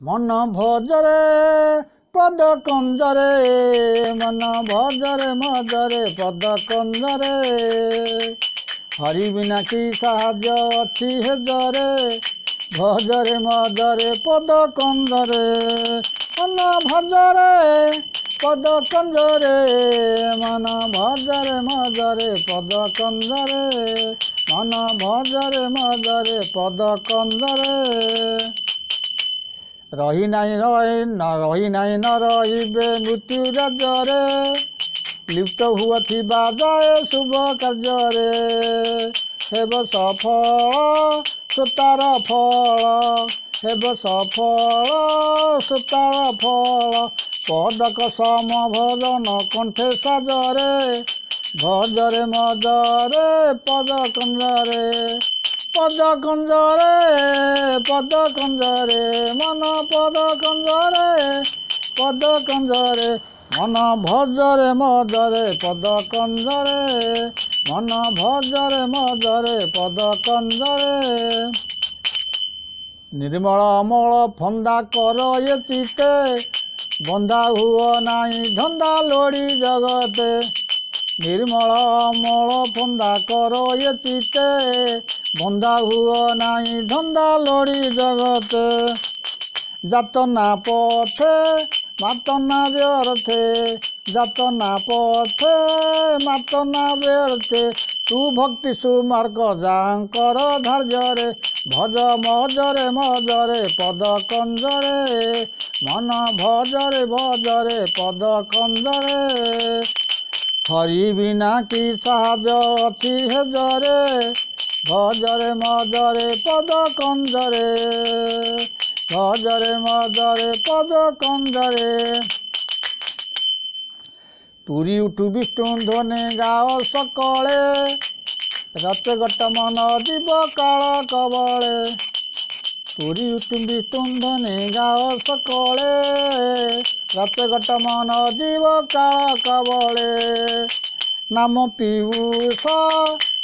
मन भजरे पद कंजरे मन भजरे मजरे पद कंजरे हरि बिना की साहाଯ୍य अच्छी हेजरे भजरे मजरे पद कंजरे मन भजरे पद कंजरे मन भजरे मजरे पद कंजरे मन भजरे मजरे पद कंजरे रही नहीं न रहिबे मृत्यु राजरे लिप्त हुआ जाए शुभ कार्य हेब सफल सुतार फल हेब सफल सुतार फल पदक सम भजन कंठे साजरे भजरे मजरे पद कंजरे पद कंजरे मन पद कंजरे मन भजरे मजरे पद कंजरे मन भजरे मजरे पद कंजरे निर्मल अमल फंदा कर ये चिते बंधा हुआ नाई धंदा लोड़ी जगते निर्मल अमल फंदा कर ये चिते बंधा हुआ नाई धंदा लोड़ी जगते जातना पथे मातना व्यर्थे जातना पथे मातना व्यर्थे सुभक्ति सुमार्ग जाकर धार्यरे भज मजरे मजरे पद कंजरे मन भजरे भजरे पद कंजरे हरि बिना की साहाଯ୍य अच्छी हेजरे भजरे मजरे पद कंजरे भजरे मजरे पद कंजरे पुरी उठु विष्णु ध्वनि गाओ सकले रत गट मन जीव काल कबले पुरी उठु विष्णु ध्वनि गाओ सकले रत गट मन जीव काल कबले नाम पीयूष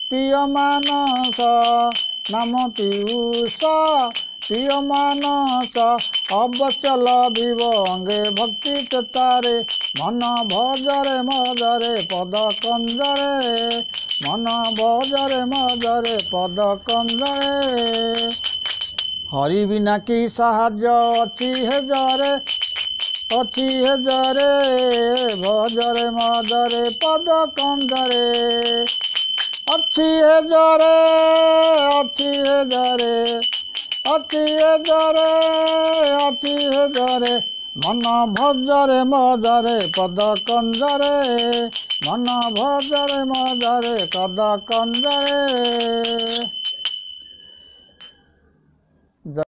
प्रिय मानस नाम पीयूष प्रिय मानस अवश्य लभिब अंगे भक्ति चेतारे मन भजरे मजरे पद कंजरे मन भजरे मजरे पद कंजरे हरि बिना की साहाଯ୍य अच्छी हेजरे भजरे मजरे पद कंजरे अच्छी हेजरे अच्छी हेजरे अच्छी हेजरे अच्छी हेजरे मन भजरे मजरे पद कंजरे मन भजरे मजरे पद कंजरे।